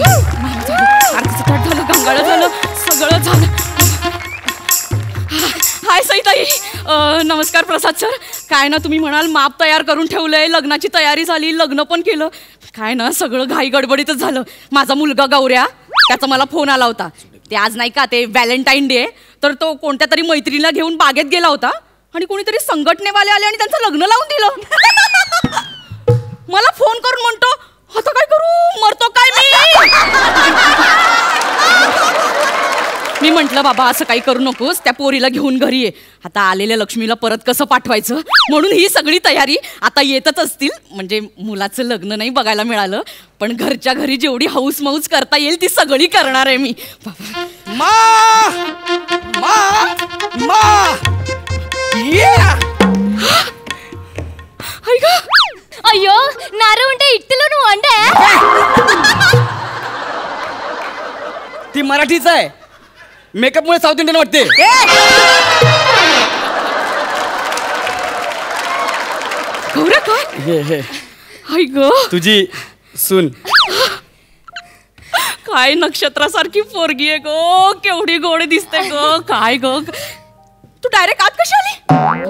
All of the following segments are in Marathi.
आरतीचं ताट झालं, गंगाळं झालं, सगळं झालं. हाय सईताई. नमस्कार प्रसाद सर. काय ना तुम्ही म्हणाल माप तयार करून ठेवलंय, लग्नाची तयारी झाली, लग्न पण केलं. काय ना सगळं घाई गडबडीतच झालं. माझा मुलगा गौऱ्या, त्याचा मला फोन आला होता. ते आज नाही का ते व्हॅलेंटाईन डे, तर तो कोणत्या तरी मैत्रिणीला घेऊन बागेत गेला होता आणि कोणीतरी संघटनेवाले आले आणि त्यांचं लग्न लावून दिलं. मला फोन करून म्हणतो आता काय करू, मरतो काय मी म्हंटल बाबा असं काही करू नकोस, त्या पोरीला घेऊन घरी ये. आता आलेल्या लक्ष्मीला परत कसं पाठवायचं म्हणून ही सगळी तयारी. आता येतच असतील, म्हणजे मुलाचं लग्न नाही बघायला मिळालं, पण घरच्या घरी जेवढी हौस मौज करता येईल ती सगळी करणार आहे मी. मा मा मा अय्यो नारू उंटे इट्टलो अंडे. ती मराठीच आहे, मेकअप मुळे साऊथ इंडियन वाटते. गौऱ्या काय हाय ग तुझी सून. काय नक्षत्रासारखी पोरगी आहे गो, केवढी गोड दिसते ग. काय ग तू डायरेक्ट आत कशी आली?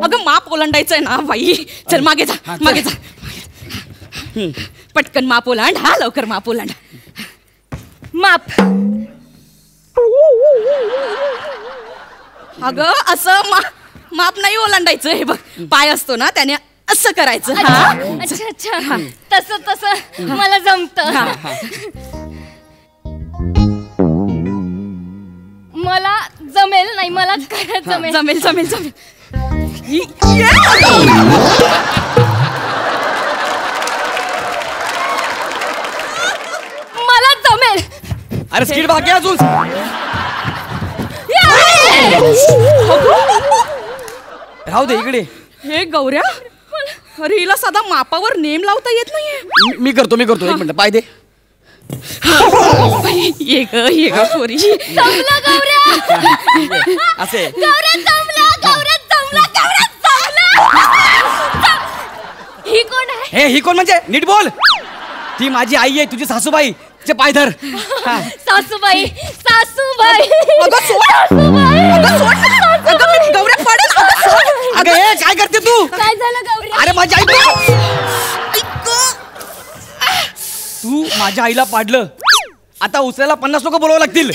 अगं माप ओलांडायचंय ना बाई. चल मागे जा, मागे जा. पटकन माप ओलांड. हा लवकर माप ओलांड. माप. अगं असं माप नाही ओलांडायचं. हे बघ पाय असतो ना त्याने असं करायचं. हा अच्छा अच्छा, तसं तसं मला जमत. मला जमेल नाही, मला जमेल जमेल जमेल जमेल. मला जमेल. अरे स्किट बाकी अजून. राहू दे इकडे. हे गौऱ्या, अरे हिला साधा मापावर नेम लावता येत नाहीये. मी करतो एक मिनिट. पाय दे. ये ग पोरी. जमला गौऱ्या. असे गौऱ्या जमला, गौऱ्या जमला, गौऱ्या जमला. ही कोण आहे? ही कोण म्हणजे नीट बोल. ती माझी आई आहे, तुझी सासूबाई. तिचे पाय धर. सासूबाई, सासूबाई. अगं सोड. अगं सोड. अगं मी गौऱ्या पडेल. अगं सोड. अगं हे काय करते तू? काय झालं गौऱ्या? अरे माझी आई. तू माझ्या आईला पाडलं. आता उचलायला 50 लोक बोलावं लागतील.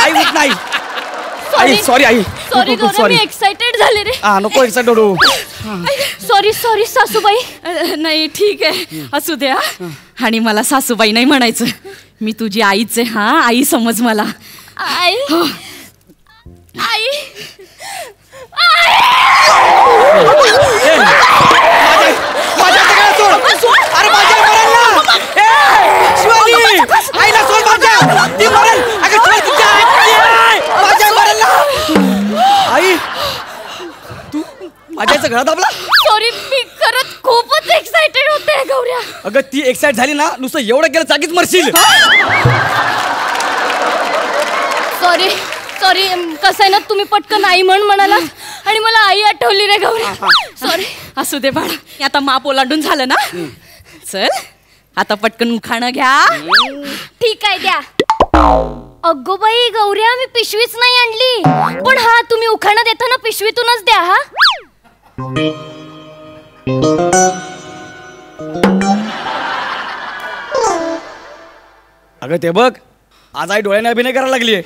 आई उठ नाही. आई सॉरी आई. सॉरी गौऱ्या, मी एक्साइटेड झाले रे. नको एक्साइटेड होऊ. सॉरी सॉरी सासूबाई. नाही ठीक आहे, असू द्या. आणि मला सासूबाई नाही म्हणायचं, मी तुझी आईच आहे. हा आई समज मला. आई आई अरे माझ्या मरेल ना. शिवानी आईला सोड माझ्या. ती मरेल. अगं सोड तुझ्या माझ्या मरेल ना. आई तू माझ्या आईचा घरात दाबला. सॉरी, मी खरंच खूपच एक्साइटेड होते गौऱ्या. अगं ती एक्साइट झाली ना, नुसतं एवढं केलं जागीच मरशील. सॉरी सॉरी, कसं आहे ना, तुम्ही पटकन आई म्हणाला आणि मला आई आठवली रे गौऱ्या. सॉरी. असू दे बाळा, आता माप ओलांडून झालं ना. चल आता पटकन उखाणं घ्या. ठीक आहे द्या. अगो बाई गौऱ्या, मी पिशवीच नाही आणली. पण हा तुम्ही उखाणं देताना पिशवीतूनच द्या. हा अगं ते बघ, आज आई डोळ्याने अभिनय करायला लागली.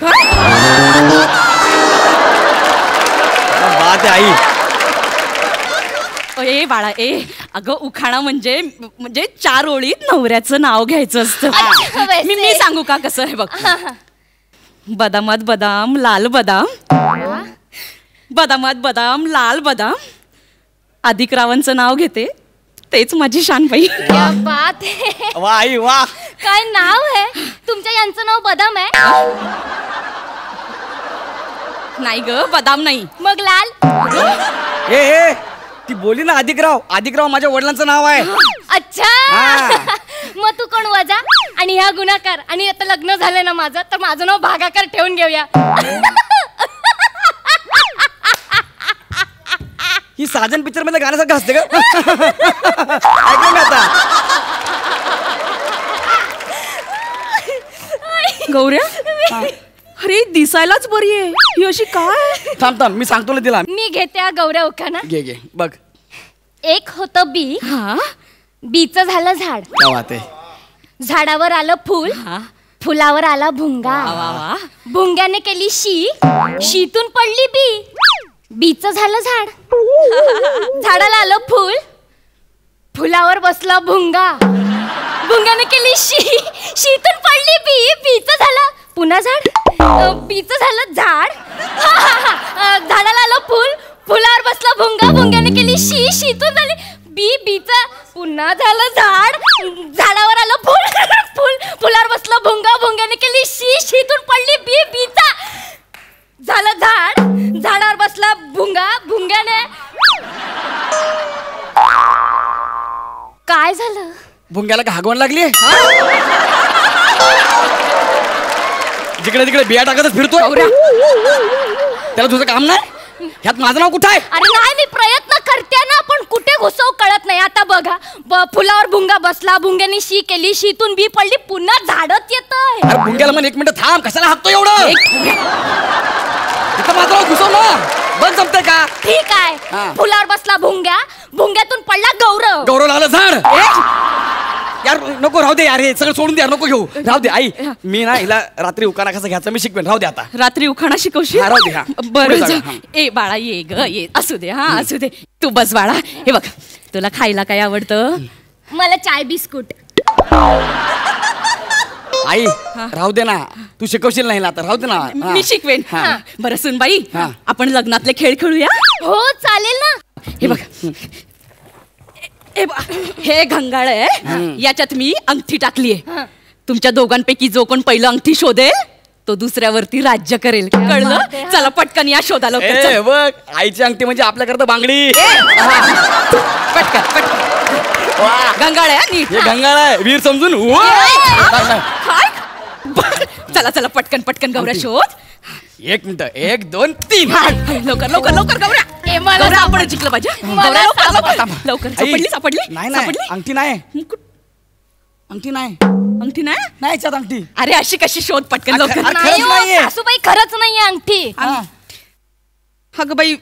बात आई. ए बाळा ए, अगं उखाणा म्हणजे 4 ओळीत नवऱ्याचं नाव घ्यायचं असतं. मी सांगू का कसं आहे बघ. बदामात बदाम लाल बदाम, बदामात बदाम लाल बदाम, अधिकरावांचं नाव घेते, तेच माझी शानबाई. क्या बात है. वा आई वा. काय नाव आहे तुमच्या? यांचं नाव बदाम आहे? नाही ग, बदाम नाही. मग लाल. ए ती बोली ना अधिकराव माझ्या वडिलांचं नाव आहे. अच्छा. मग तू कोण वजा आणि ह्या गुणाकार, आणि आता लग्न झालं ना माझं, तर माझं नाव भागाकार ठेवून घेऊया. ही साजन पिक्चर मध्ये गाण्यासारखं असते का? ऐकलं मी आता. गौऱ्या अरे दिसायलाच बरी आहे ही अशी काय? थांब थांब मी सांगतो ना तिला. मी घेते हा गौऱ्या उखाणा. घे घे बघ. एक होतं बी, हा बीचं झालं झाड, क्या बात आहे. झाडावर आलं फुल, फुलावर आला भुंगा, वा वा. भुंग्याने केली शीतून पडली बी, बीचं झालं झाड, झाडाला आलं फुल, फुलावर बसला भुंगा, भुंग्याने केली शीतून पडली बी, बीचं झालं पुन्हा झाड, बीचं झालं झाड, झाडाला आलं फुल, फुलावर बसला भुंगा, भुंग्याने केली शीतून झाली बीचं पुन्हा झालं झाड, झाडावर आलं फुल, फुलावर बसलं भुंगा, भुंग्याने केली शीतून पडली बीचा झालं झाड, झाडावर बसला भुंगा, भुंग्याने काय झालं? भुंग्याला का हागवण लागली? जिकडे तिकडे बिया टाकतच फिरतोय. त्याला तुझं काम नाही? ह्यात माझं नाव कुठं आहे? अरे नाही मी प्रयत्न करते ना पण कुठे घुसव कळत नाही. आता बघा फुलावर भुंगा बसला, भुंग्याने शी केली, शीतून बी पडली, पुन्हा झाडच येतंय. अरे भुंग्याला म्हण 1 मिनिट थांब, कशाला हाकतो एवढं? इथं माझं नाव घुसव ना, बंद जमतंय का? ठीक आहे. हा. फुलावर बसला भुंग्या, भुंग्यातून पडला गौरव. गौरव लागलं झाड. यार नको राहू दे यार, हे सगळं सोडून द्या, नको घेऊ. राहू दे आई, मी ना हिला रात्री उकाना कसं घ्यायचं मी शिकवेन. राहू दे आता. रात्री उखाणा शिकवशील? हा, राहू दे, हा. बरं पुढे जा. जाऊया, हा. ए बाळा ये ग ये, असू दे हा असू दे. तू बस बाळा. हे बघ तुला खायला काय आवडतं? मला चाय बिस्कुट. आई राहू दे ना, तू शिकवशील नाही ना आता, राहू दे ना. हा. मी शिकवेन. हा. बरं सुनबाई हा. आपण लग्नातले खेळ खेळूया. हो चालेल ना. हे बघ हे घंगाळ आहे, याच्यात मी अंगठी टाकलीये. तुमच्या दोघांपैकी जो कोण पहिलं अंगठी शोधेल तो दुसऱ्यावरती राज्य करेल. कळलं? बात आहे, हा. चला पटकन या शोधाला. ए, बघ आईची अंगठी म्हणजे आपल्याकरता बांगडी. पटकन पटकन. घंगाळ आहे नीट. हे गंगाळ आहे, वीर समजून. काय? चला चला पटकन पटकन गौऱ्या शोध. 1 मिनिट 1 2 3. लवकर लवकर लवकर गौऱ्या. ए, मला गौऱ्या आपण जिंकलं पाहिजे. गौऱ्या लवकर लवकर लवकर. सापडली सापडली नाही नाही सापडली. अंगठी नाही, अंगठी नाही, अंगठी नाही. नाही याच्यात अंगठी. अरे अशी कशी शोध पटकन अरे, लवकर. अरे, नाही खरंच हो, नाहीये. सासूबाई खरंच नाहीये अंगठी. हा. अगं बाई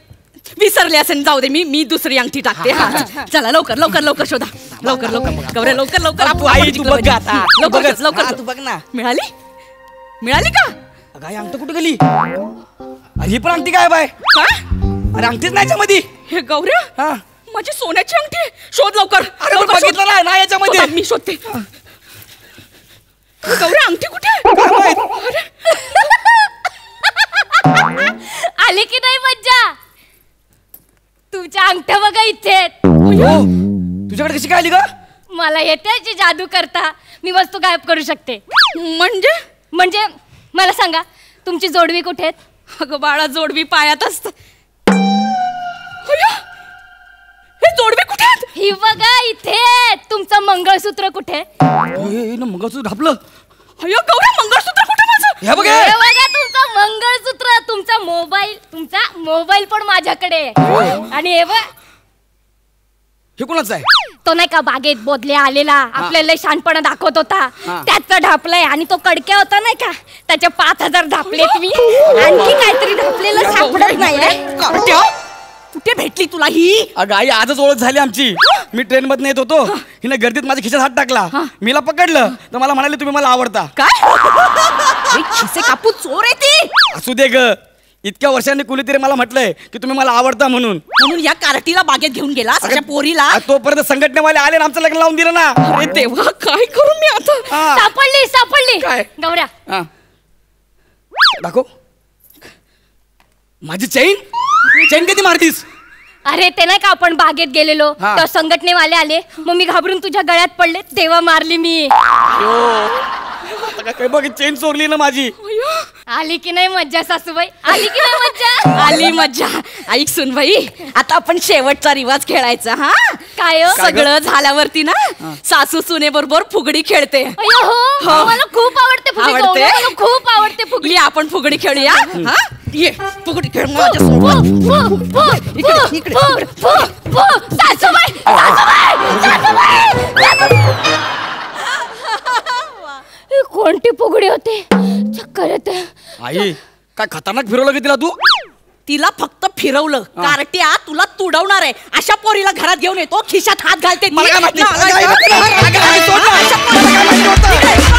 विसरले असेल, जाऊ दे मी दुसरी अंगठी टाकते. हा चला लवकर लवकर लवकर शोधा. लवकर लवकर गौऱ्या लवकर लवकर. तू आई तू बघ आता. लवकर बघच. लवकर हा, तू बघ ना. मिळाली मिळाली का? अगं आई अंगठी कुठे गेली? अरे ही पण अंगठी काय बाय? काय? अरे अंगठीच नाही याच्यामध्ये. हे गौऱ्या हा. माझी सोन्याची अंगठी आहे. शोध लवकर. अरे पण लवकर शोध. बघितलं नाही ना याच्यामध्ये. शोधा, मी शोधते. गौऱ्या अंगठी कुठे आहे? काय माहित? आली की नाही मज्जा? तुमच्या अंगठ्या बघा इथे आहेत. हो. तुझ्याकडे कशी काय आली का? मला येते याची जादू करता. मी वस्तू गायब करू शकते. म्हणजे मला सांगा तुमची जोडवी कुठे आहेत? अगं बाळा जोडवी पायात असत. हे जोडवी कुठे आहेत? ही बघा इथे आहेत. तुमचं मंगळसूत्र कुठे? मंगळसूत्र ढापलं. अयो गौऱ्या मंगळसूत्र कुठे माझं? हे बघ हे. हे बघा तुमचं मंगळसूत्र, तुमचा मोबाईल पण माझ्याकडे आहे. आणि हे बघ हे कोणाचं आहे? तो नाही का बागेत बोधले आलेला आपल्याला शहाणपणा दाखवत होता, त्याचं ढापलंय. आणि तो कडक्या होता नाही का, त्याचे 5000 ढापलेत मी. आणखी काहीतरी ढापलेलं सापडत नाही. कुठे भेटली तुला ही? अगं आई आजच ओळख झाली आमची. मी ट्रेन मध्ये येत होतो, हिने गर्दीत माझ्या खिशात हात टाकला. मीला पकडलं तर मला म्हणाले तुम्ही मला आवडता. काय? खिसे कापू चोर आहे ती. असू दे ग, इतक्या वर्षांनी कुणीतरी मला म्हटलंय की तुम्ही मला आवडता म्हणून. म्हणून या कार्टीला बागेत घेऊन गेला अशा पोरीला. तोपर्यंत संघटनेवाले आले आणि आमचं लग्न लावून दिलं ना. अरे देवा काय करू मी आता? सापडली काय? गौऱ्या हा. दाखव माझी चैन. चैन कधी मारतीस? अरे ते नाही का आपण बागेत गेलेलो हा. तर संघटनेवाले आले, मग मी घाबरून तुझ्या गळ्यात पडले तेव्हा मारली मी. काय बघ चेन चोरली ना माझी. आली की नाही मज्जा सासूबाई? आली की नाही मज्जा? आली मज्जा. ऐक सुन बाई, आता आपण शेवटचा रिवाज खेळायचा. हा काय हो? सगळं झाल्यावरती ना सासू सुने बरोबर फुगडी खेळते. अय्यो, हो मला खूप आवडते फुगडी. आवडते? गौऱ्या, मला खूप आवडते फुगडी. ये आपण फुगडी खेळूया. हा ये फुगडी खेळ माझ्यासोबत. कोणती फुगडी होती? चक्कर येते. आई काय खतरनाक फिरवलं की तिला तू? तिला फक्त फिरवलं. कार्ट्या तुला तुडवणार आहे. अशा पोरीला घरात घेऊन येतो, खिशात हात घालते. मला काय माहिती? नालायक. अगं, आई, सोड ना. अशा पोरीला- मला काय माहिती होतं? तिकडे.